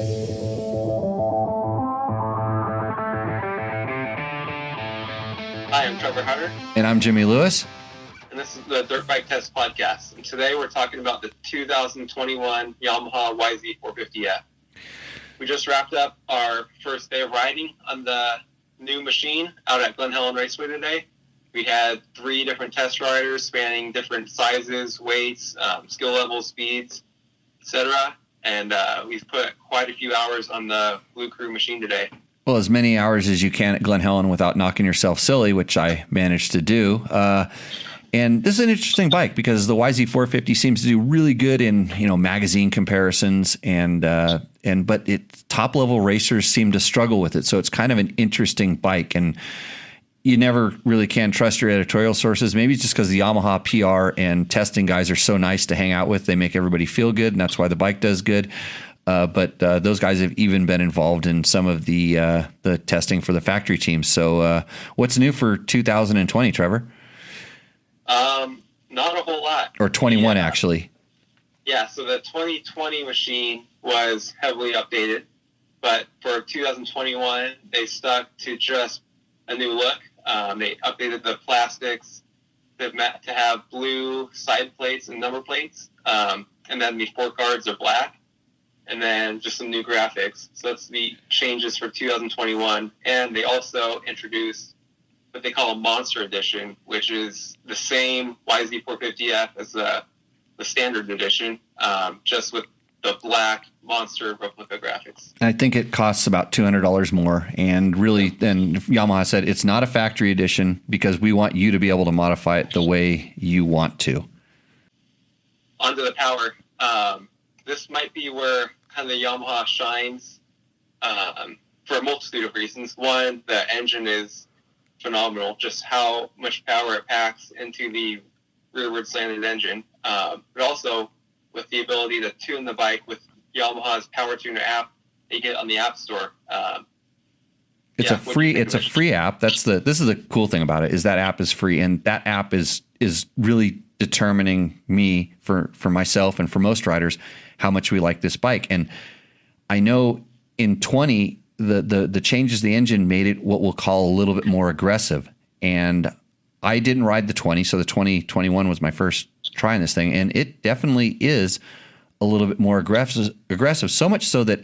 Hi, I'm Trevor Hunter. And I'm Jimmy Lewis. And this is the Dirt Bike Test Podcast. And today we're talking about the 2021 Yamaha YZ450F. We just wrapped up our first day of riding on the new machine out at Glen Helen Raceway today. We had 3 different test riders spanning different sizes, weights, skill levels, speeds, etc. And we've put quite a few hours on the Blue Crew machine today. Well, as many hours as you can at Glen Helen without knocking yourself silly, which I managed to do. And this is an interesting bike because the YZ450 seems to do really good in magazine comparisons, but top level racers seem to struggle with it. So it's kind of an interesting bike, and you never really can trust your editorial sources. Maybe it's just because the Yamaha PR and testing guys are so nice to hang out with. They make everybody feel good, and that's why the bike does good. But those guys have even been involved in some of the testing for the factory teams. So what's new for 2020, Trevor? Not a whole lot. Or 21, actually. Yeah, so the 2020 machine was heavily updated. But for 2021, they stuck to just a new look. They updated the plastics to have blue side plates and number plates. And then the forecards are black. And then just some new graphics. So that's the changes for 2021. And they also introduced what they call a Monster Edition, which is the same YZ450F as the standard edition, just with the black Monster replica graphics. I think it costs about $200 more. And really, then Yamaha said it's not a factory edition because we want you to be able to modify it the way you want to. Onto the power. This might be where kind of the Yamaha shines for a multitude of reasons. One, the engine is phenomenal, just how much power it packs into the rearward slanted engine. But also with the ability to tune the bike with Yamaha's Power Tuner app that you get on the App Store. It's a free app. This is the cool thing about it is that app is free, and that app is really determining me for myself and for most riders how much we like this bike. And I know in 20 the changes to the engine made it what we'll call a little bit more aggressive. And I didn't ride the 20, so the 2021 was my first try on this thing, and it definitely is a little bit more aggressive. So much so that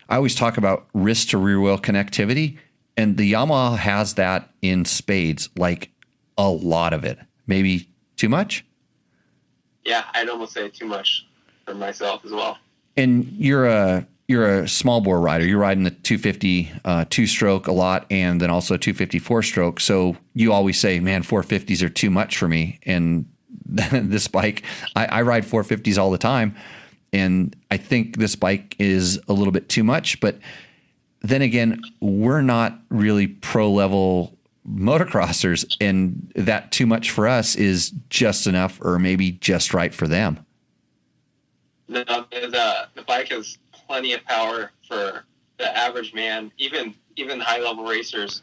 I always talk about wrist to rear wheel connectivity, and the Yamaha has that in spades, like a lot of it. Maybe too much? Yeah, I'd almost say too much for myself as well. And you're a small bore rider. You're riding the 250 two-stroke a lot, and then also 250 four-stroke. So you always say, man, 450s are too much for me. And this bike, I ride 450s all the time, and I think this bike is a little bit too much. But then again, we're not really pro-level motocrossers, and that too much for us is just enough or maybe just right for them. No, the bike has plenty of power for the average man, even high-level racers.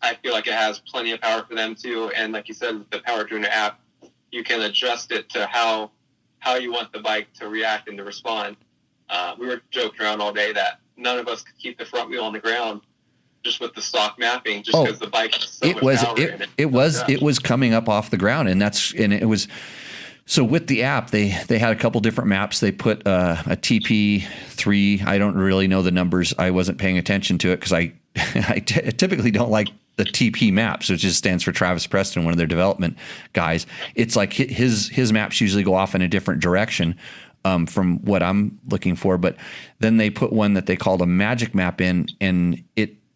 I feel like it has plenty of power for them too. And like you said, the Power Tuner app, you can adjust it to how you want the bike to react and to respond. We were joking around all day that none of us could keep the front wheel on the ground just with the stock mapping, just because the bike has so much power in it. It was coming up off the ground, and it was. So with the app, they had a couple different maps. They put a TP3. I don't really know the numbers. I wasn't paying attention to it because I typically don't like the TP maps, which just stands for Travis Preston, one of their development guys. It's like his maps usually go off in a different direction from what I'm looking for. But then they put one that they called a magic map in, and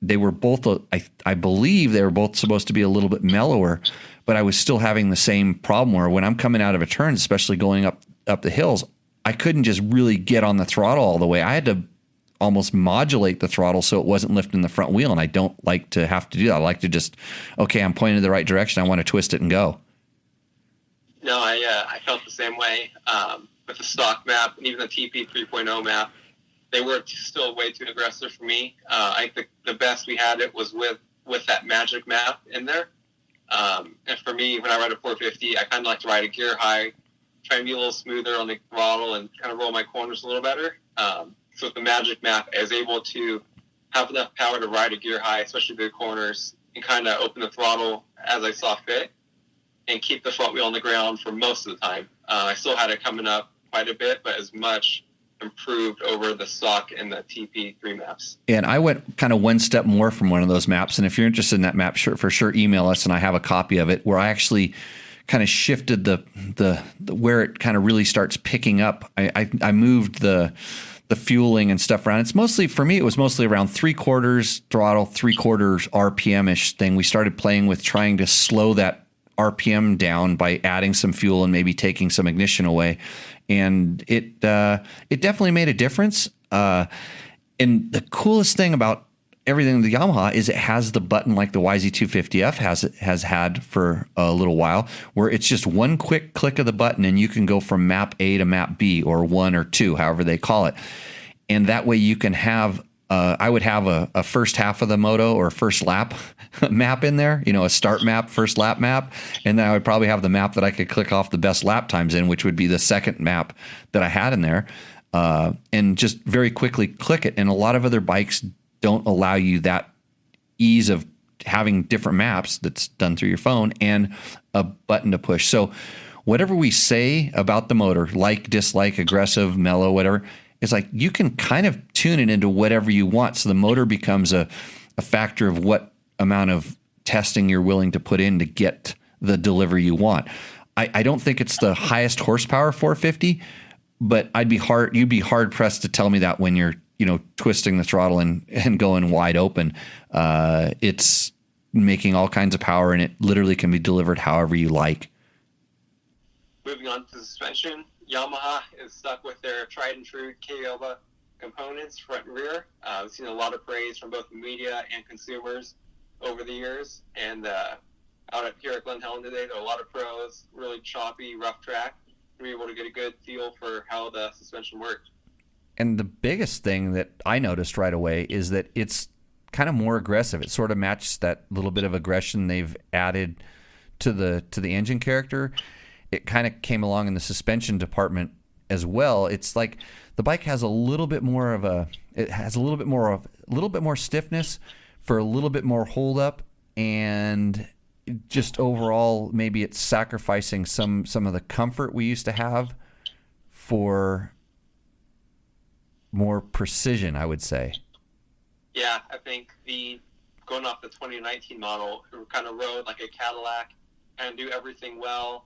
they were both, I believe they were both supposed to be a little bit mellower, but I was still having the same problem where when I'm coming out of a turn, especially going up the hills, I couldn't just really get on the throttle all the way. I had to almost modulate the throttle so it wasn't lifting the front wheel, and I don't like to have to do that. I like to just, okay, I'm pointing in the right direction. I want to twist it and go. No, I felt the same way with the stock map and even the TP 3.0 map. They were still way too aggressive for me. I think the best we had it was with that magic map in there. And for me, when I ride a 450, I kind of like to ride a gear high, try and be a little smoother on the throttle and kind of roll my corners a little better. So with the Magic map, I was able to have enough power to ride a gear high, especially big corners, and kind of open the throttle as I saw fit and keep the front wheel on the ground for most of the time. I still had it coming up quite a bit, but as much improved over the stock and the TP3 maps. And I went kind of one step more from one of those maps. And if you're interested in that map, for sure email us, and I have a copy of it, where I actually kind of shifted the where it kind of really starts picking up. I moved the fueling and stuff around. It's mostly, for me, it was mostly around 3/4 throttle, 3/4 RPM-ish thing. We started playing with trying to slow that RPM down by adding some fuel and maybe taking some ignition away. And it definitely made a difference. And the coolest thing about everything with the Yamaha is it has the button like the YZ450F has had for a little while, where it's just one quick click of the button and you can go from map A to map B, or 1 or 2, however they call it. And that way you can have, I would have a first half of the moto or first lap map in there, a start map, first lap map. And then I would probably have the map that I could click off the best lap times in, which would be the second map that I had in there, and just very quickly click it. And a lot of other bikes don't allow you that ease of having different maps that's done through your phone and a button to push. So whatever we say about the motor, like, dislike, aggressive, mellow, whatever, it's like you can kind of tune it into whatever you want. So the motor becomes a factor of what amount of testing you're willing to put in to get the delivery you want. I don't think it's the highest horsepower 450, but you'd be hard pressed to tell me that when you're twisting the throttle and going wide open. It's making all kinds of power, and it literally can be delivered however you like. Moving on to suspension, Yamaha is stuck with their tried and true Kyoba components, front and rear. I've seen a lot of praise from both the media and consumers over the years. And out here at Glen Helen today, there are a lot of pros, really choppy, rough track. We were able to get a good feel for how the suspension worked. And the biggest thing that I noticed right away is that it's kind of more aggressive. It sort of matches that little bit of aggression they've added to the engine character. It kind of came along in the suspension department as well. It's like the bike has a little bit more stiffness for a little bit more hold up, and just overall maybe it's sacrificing some of the comfort we used to have for more precision, I would say. Yeah, I think going off the 2019 model, it kind of rode like a Cadillac and do everything well,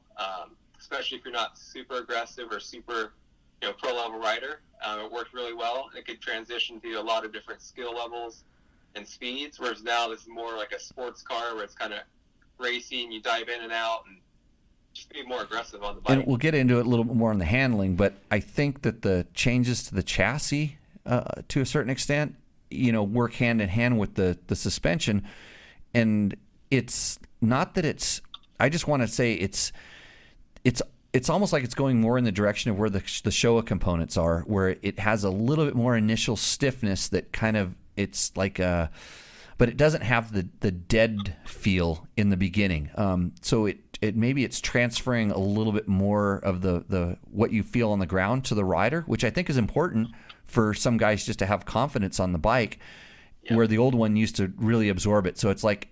especially if you're not super aggressive or super pro level rider. It worked really well. It could transition to a lot of different skill levels and speeds, whereas now this is more like a sports car where it's kind of racy and you dive in and out and just be more aggressive on the bike. And we'll get into it a little bit more on the handling, but I think that the changes to the chassis, to a certain extent, work hand in hand with the suspension. And it's not that it's, I just want to say it's almost like it's going more in the direction of where the Showa components are, where it has a little bit more initial stiffness that kind of, it's like but it doesn't have the dead feel in the beginning. So it maybe it's transferring a little bit more of the what you feel on the ground to the rider, which I think is important for some guys just to have confidence on the bike, where the old one used to really absorb it. So it's like,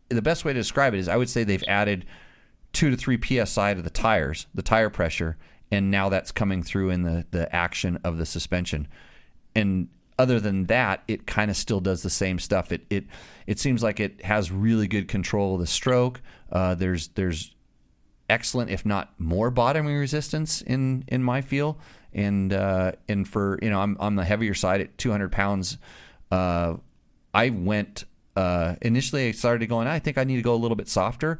the best way to describe it is I would say they've added 2 to 3 psi to the tires, the tire pressure, and now that's coming through in the action of the suspension. And other than that, it kind of still does the same stuff. It seems like it has really good control of the stroke. There's excellent, if not more, bottoming resistance in my feel. And for I'm the heavier side at 200 pounds. I went initially. I started going, I think I need to go a little bit softer,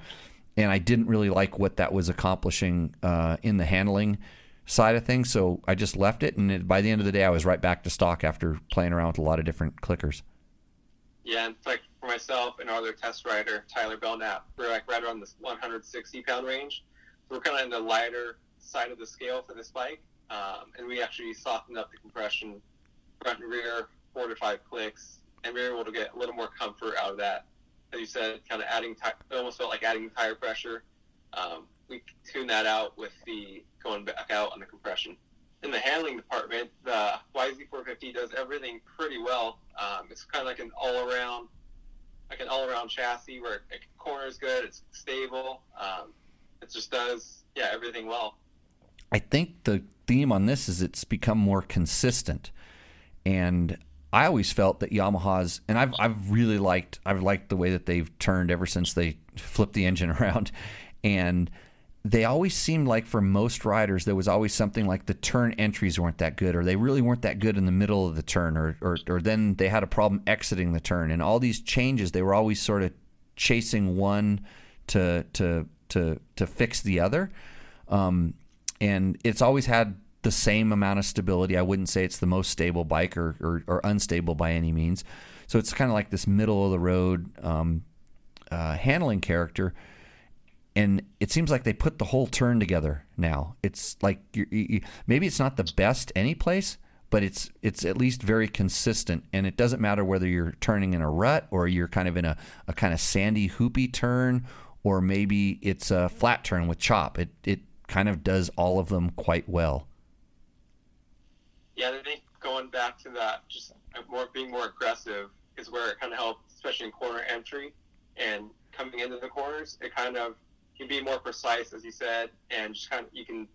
and I didn't really like what that was accomplishing in the handling side of things, so I just left it, and by the end of the day I was right back to stock after playing around with a lot of different clickers. Yeah, in fact, for myself and our other test rider, Tyler Belknap, we're like right around this 160 pound range, so we're kind of in the lighter side of the scale for this bike, and we actually softened up the compression front and rear 4 to 5 clicks, and we were able to get a little more comfort out of that. As you said, kind of adding it almost felt like adding tire pressure. We tuned that out with the going back out on the compression. in the handling department, the YZ450 does everything pretty well. It's kind of like an all-around chassis where it corners good, it's stable. It just does, everything well. I think the theme on this is it's become more consistent, and I always felt that Yamaha's, and I've liked the way that they've turned ever since they flipped the engine around, and they always seemed like for most riders there was always something like the turn entries weren't that good, or they really weren't that good in the middle of the turn, or then they had a problem exiting the turn, and all these changes they were always sort of chasing one to fix the other, and it's always had the same amount of stability. I wouldn't say it's the most stable bike or unstable by any means. So it's kind of like this middle of the road handling character. And it seems like they put the whole turn together now. It's like maybe it's not the best any place, but it's at least very consistent. And it doesn't matter whether you're turning in a rut or you're kind of in a kind of sandy, hoopy turn, or maybe it's a flat turn with chop. It kind of does all of them quite well. Yeah, I think going back to that, just being more aggressive is where it kind of helps, especially in corner entry and coming into the corners. It kind of can be more precise, as you said, and just kind of you can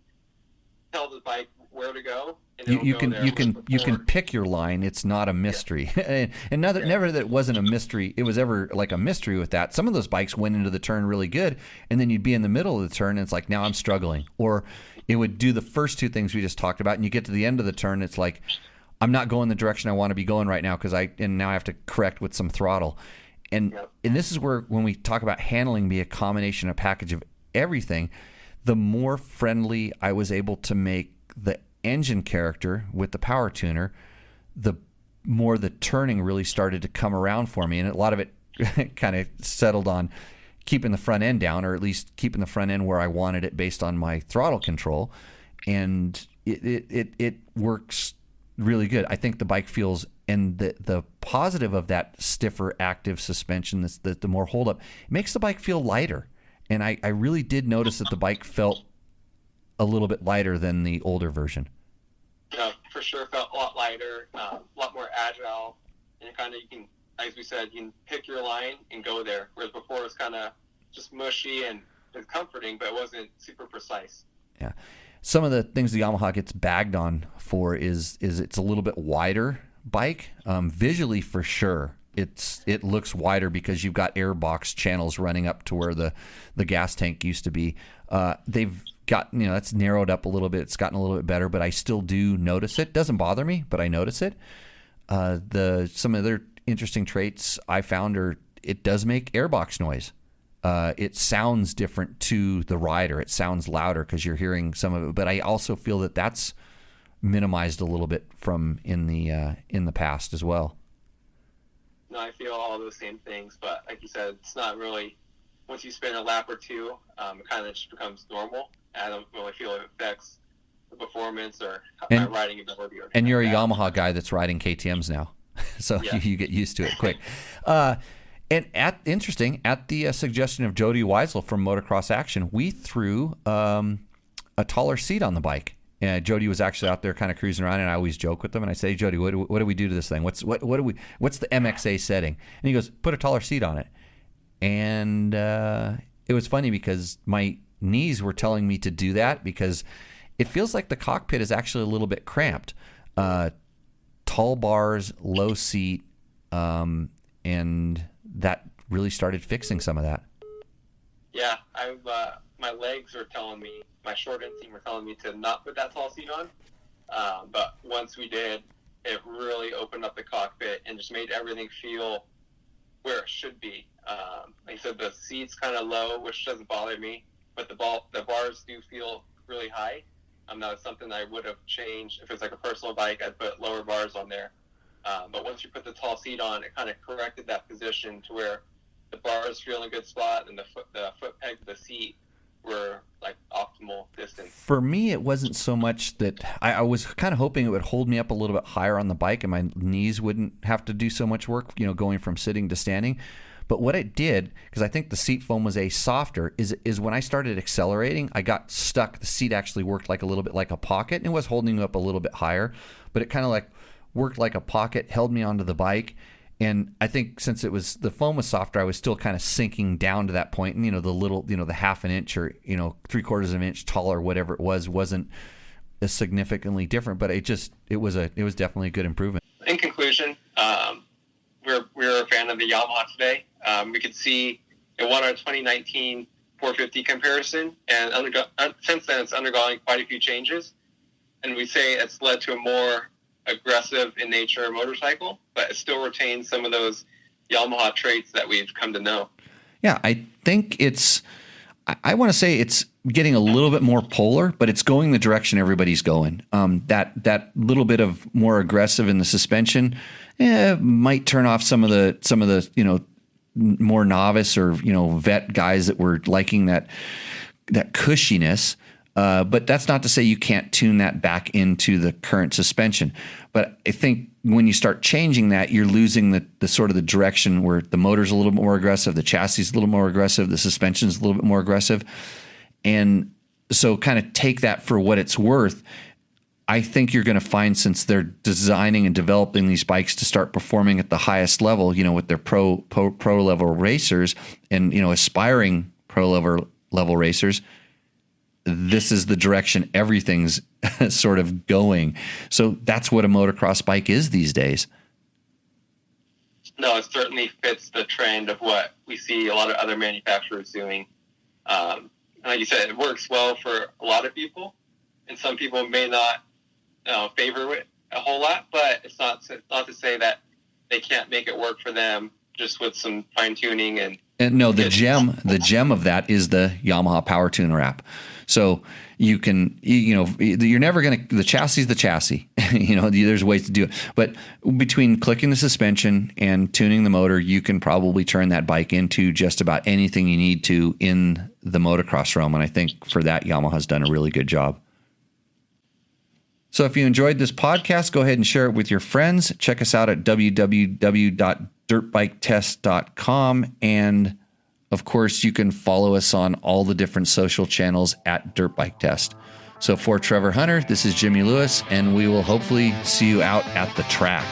tell the bike where to go. And you can pick your line. It's not a mystery, and never that it wasn't a mystery. It was ever like a mystery with that. Some of those bikes went into the turn really good, and then you'd be in the middle of the turn, and it's like now I'm struggling, or it would do the first two things we just talked about, and you get to the end of the turn, it's like I'm not going the direction I want to be going right now and now I have to correct with some throttle. And this is where, when we talk about handling be a combination, a package of everything, the more friendly I was able to make the engine character with the power tuner, the more the turning really started to come around for me. And a lot of it kind of settled on keeping the front end down, or at least keeping the front end where I wanted it based on my throttle control. And it works really good. I think the bike feels, and the positive of that stiffer active suspension, the more hold up, makes the bike feel lighter. And I really did notice that the bike felt a little bit lighter than the older version. Yeah, for sure felt a lot lighter, a lot more agile, and kind of, you can, as we said, you can pick your line and go there, whereas before it was kind of just mushy and comforting, but it wasn't super precise. Yeah. Some of the things the Yamaha gets bagged on for is it's a little bit wider bike. Visually, for sure, it looks wider because you've got airbox channels running up to where the gas tank used to be. They've got, that's narrowed up a little bit. It's gotten a little bit better, but I still do notice it. Doesn't bother me, but I notice it. Some other interesting traits I found are it does make airbox noise. It sounds different to the rider. It sounds louder because you're hearing some of it. But I also feel that that's minimized a little bit from in the past as well. No, I feel all those same things, but like you said, it's not really. Once you spin a lap or two, it kind of just becomes normal. I don't really feel it affects the performance or my riding ability. And you're a Yamaha guy that's riding KTMs now, so you get used to it quick. And at the suggestion of Jody Weisel from Motocross Action, we threw a taller seat on the bike. Jody was actually out there kind of cruising around, and I always joke with him, and I say, Jody, what do we do to this thing? What's the MXA setting? And he goes, put a taller seat on it. And it was funny because my knees were telling me to do that because it feels like the cockpit is actually a little bit cramped. Tall bars, low seat, and that really started fixing some of that. Yeah, my legs were telling me, my short end team were telling me to not put that tall seat on. But once we did, it really opened up the cockpit and just made everything feel where it should be. Like I said, the seat's kind of low, which doesn't bother me, but the bars do feel really high. That's something I would have changed. If it's like a personal bike, I'd put lower bars on there. But once you put the tall seat on, it kind of corrected that position to where the bars feel in a good spot and the foot peg of the seat were like optimal distance. For me, it wasn't so much that I was kind of hoping it would hold me up a little bit higher on the bike and my knees wouldn't have to do so much work, going from sitting to standing. But what it did, because I think the seat foam was softer, is when I started accelerating, I got stuck. The seat actually worked like a little bit like a pocket, and it was holding me up a little bit higher, but it kind of like worked like a pocket, held me onto the bike. And I think since the foam was softer, I was still kind of sinking down to that point. And, the half an inch or, 3/4 of an inch taller, whatever it wasn't as significantly different, but it was definitely a good improvement. In conclusion, we're a fan of the Yamaha today. We could see it won our 2019 450 comparison, and since then it's undergone quite a few changes. And we say it's led to a more aggressive in nature motorcycle, but it still retains some of those Yamaha traits that we've come to know. Yeah, I think I want to say it's getting a little bit more polar, but it's going the direction everybody's going. That little bit of more aggressive in the suspension might turn off some of the more novice or vet guys that were liking that cushiness. But that's not to say you can't tune that back into the current suspension. But I think when you start changing that, you're losing the sort of the direction where the motor's a little bit more aggressive, the chassis is a little more aggressive, the suspension's a little bit more aggressive. And so kind of take that for what it's worth. I think you're going to find, since they're designing and developing these bikes to start performing at the highest level, with their pro level racers and, aspiring pro level racers, this is the direction everything's sort of going. So that's what a motocross bike is these days. No, it certainly fits the trend of what we see a lot of other manufacturers doing. And like you said, it works well for a lot of people, and some people may not favor it a whole lot, but it's not to say that they can't make it work for them just with some fine tuning and no, the gem of that is the Yamaha Power Tuner app. So you can, you're never going to, the chassis is the chassis, there's ways to do it. But between clicking the suspension and tuning the motor, you can probably turn that bike into just about anything you need to in the motocross realm. And I think for that, Yamaha's done a really good job. So if you enjoyed this podcast, go ahead and share it with your friends. Check us out at www.dirtbiketest.com. And of course, you can follow us on all the different social channels at Dirt Bike Test. So for Trevor Hunter, this is Jimmy Lewis, and we will hopefully see you out at the track.